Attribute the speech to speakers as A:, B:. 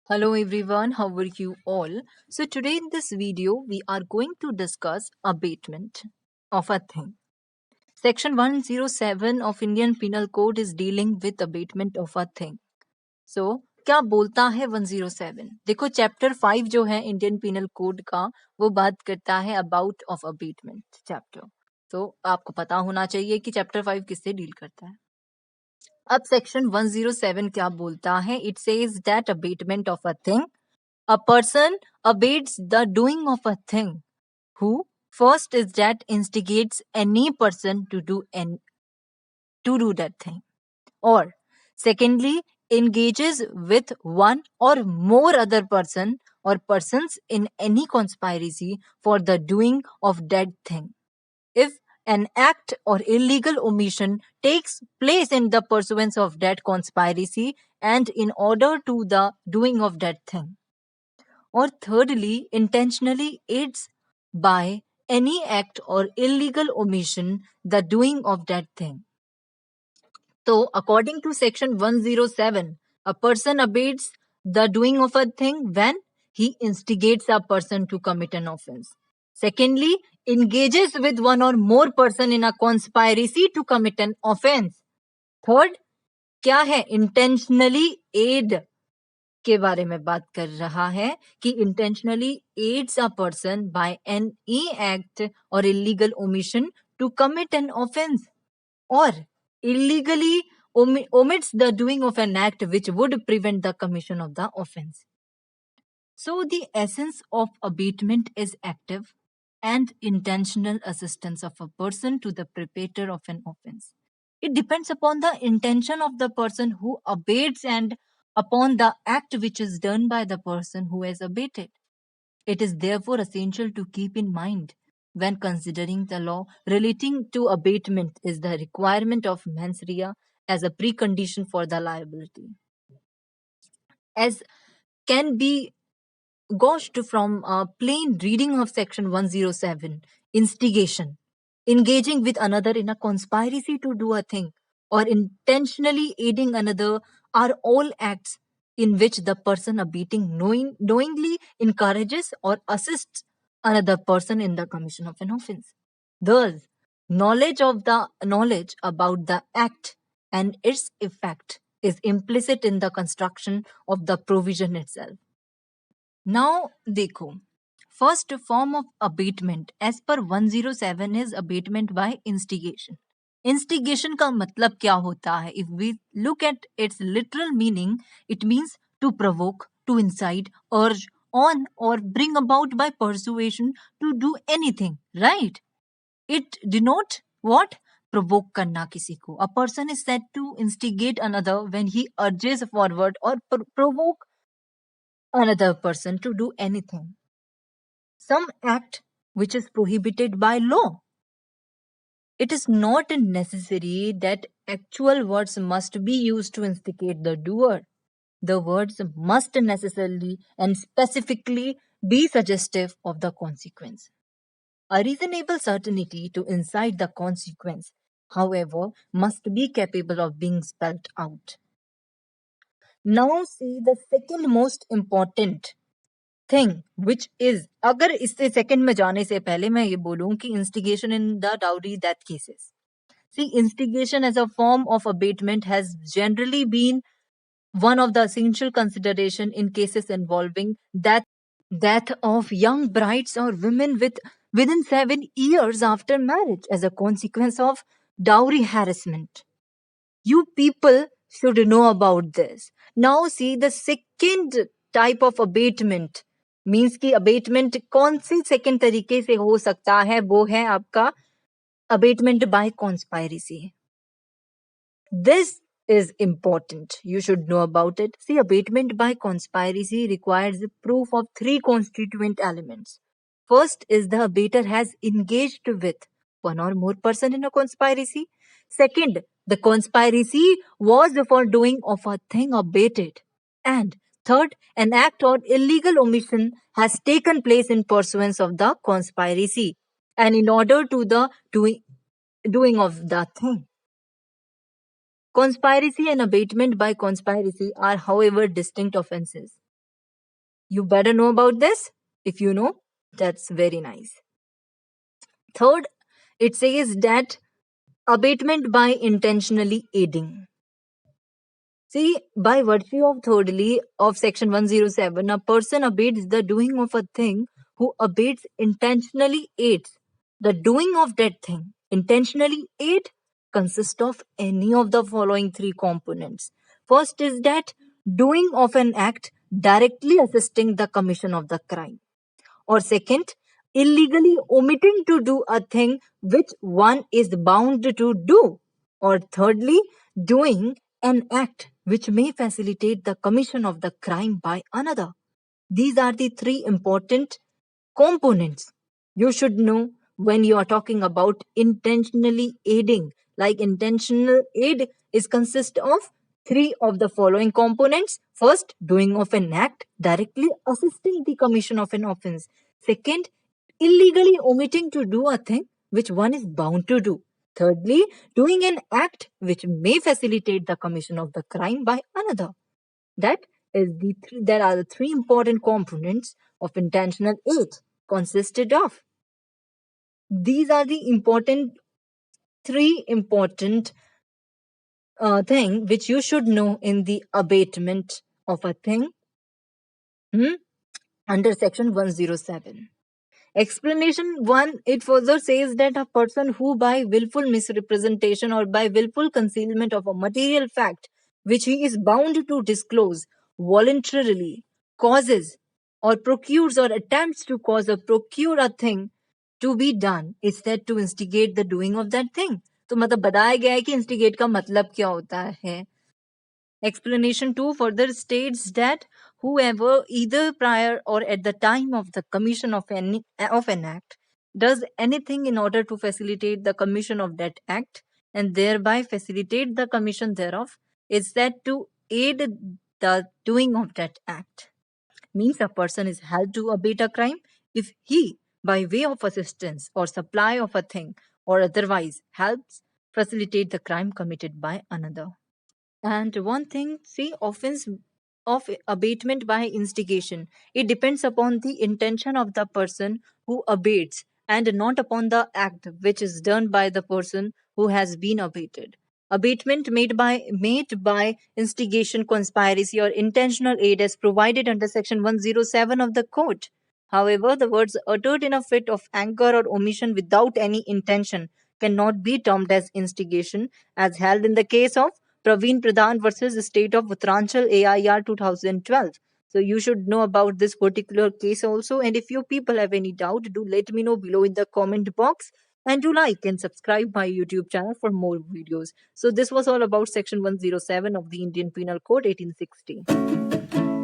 A: Hello everyone, how are you all? So today in this video we are going to discuss abatement of a thing. Section 107 of Indian Penal Code is dealing with abatement of a thing. So क्या बोलता है 107? देखो chapter 5 जो है Indian penal code का वो बात करता है अबाउट ऑफ अबेटमेंट चैप्टर. तो आपको पता होना चाहिए कि चैप्टर 5 किससे डील करता है. अब सेक्शन 107 क्या बोलता है? It says that abetment of a thing. A person abates the doing of a thing who first is that instigates any person to do that thing, or secondly engages with one or more other person or persons in any conspiracy for the doing of that thing. If an act or illegal omission takes place in the pursuance of that conspiracy and in order to the doing of that thing, or thirdly, intentionally aids by any act or illegal omission the doing of that thing. So, according to section 107, a person abates the doing of a thing when he instigates a person to commit an offense. Secondly, engages with one or more person in a conspiracy to commit an offense. Third, क्या है? Intentionally aid के बारे में बात कर रहा है कि intentionally aids a person by any act or illegal omission to commit an offense, or illegally omits the doing of an act which would prevent the commission of the offense. So the essence of abatement is active and intentional assistance of a person to the perpetrator of an offense. It depends upon the intention of the person who abates and upon the act which is done by the person who has abated. It is therefore essential to keep in mind when considering the law relating to abatement is the requirement of mens rea as a precondition for the liability. As can be gauged from a plain reading of section 107, instigation, engaging with another in a conspiracy to do a thing, or intentionally aiding another are all acts in which the person abating knowingly encourages or assists another person in the commission of an offense. Thus, knowledge about the act and its effect is implicit in the construction of the provision itself. Now, देखो, first form of abatement as per 107 is abatement by instigation. Instigation का मतलब क्या होता है? If we look at its literal meaning, it means to provoke, to incite, urge on or bring about by persuasion to do anything, right? It denotes what? Provoke करना किसी को. A person is said to instigate another when he urges forward or provoke another person to do anything, some act which is prohibited by law. It is not necessary that actual words must be used to instigate the doer. The words must necessarily and specifically be suggestive of the consequence. A reasonable certainty to incite the consequence, however, must be capable of being spelled out. Now see the second most important thing which is, अगर इससे second में जाने से पहले मैं ये बोलूं कि instigation in the dowry death cases, see instigation as a form of abetment has generally been one of the essential consideration in cases involving death of young brides or women within 7 years after marriage as a consequence of dowry harassment. You people should know about this. Now see the second type of abatement means की abetment कौन सी second तरीके से हो सकता है, वो है आपका abetment by conspiracy. This is important. You should know about it. See, abatement by conspiracy requires proof of three constituent elements. First is the abater has engaged with one or more person in a conspiracy. Second, the conspiracy was for doing of a thing abated. And third, an act or illegal omission has taken place in pursuance of the conspiracy and in order to the doing of the thing. Conspiracy and abatement by conspiracy are, however, distinct offenses. You better know about this. If you know, that's very nice. Third, it says that abatement by intentionally aiding. See, by virtue of thirdly of section 107, a person abates the doing of a thing who abates intentionally aids the doing of that thing. Intentionally aid consists of any of the following three components. First is that doing of an act directly assisting the commission of the crime. Or second, illegally omitting to do a thing which one is bound to do. Or thirdly, doing an act which may facilitate the commission of the crime by another. These are the three important components you should know when you are talking about intentionally aiding. Like intentional aid is consist of three of the following components. First, doing of an act directly assisting the commission of an offense. Second, illegally omitting to do a thing which one is bound to do. Thirdly, doing an act which may facilitate the commission of the crime by another. That is there are the three important components of intentional aid consisted of. These are the three important thing which you should know in the abatement of a thing under section 107. Explanation 1, it further says that a person who by willful misrepresentation or by willful concealment of a material fact which he is bound to disclose voluntarily causes or procures or attempts to cause or procure a thing to be done is said to instigate the doing of that thing. तो मतलब बताया गया है कि instigate का मतलब क्या होता है. Explanation 2 further states that whoever, either prior or at the time of the commission of an act, does anything in order to facilitate the commission of that act and thereby facilitate the commission thereof, is said to aid the doing of that act. Means a person is held to abate a crime if he, by way of assistance or supply of a thing or otherwise, helps facilitate the crime committed by another. And one thing, see, offense of abatement by instigation, it depends upon the intention of the person who abates and not upon the act which is done by the person who has been abated. Abatement made by instigation, conspiracy, or intentional aid as provided under section 107 of the code. However, the words uttered in a fit of anger or omission without any intention cannot be termed as instigation, as held in the case of Praveen Pradhan versus State of Uttaranchal AIR 2012. So you should know about this particular case also. And if you people have any doubt, do let me know below in the comment box. And do like and subscribe my YouTube channel for more videos. So this was all about section 107 of the Indian Penal Code 1860.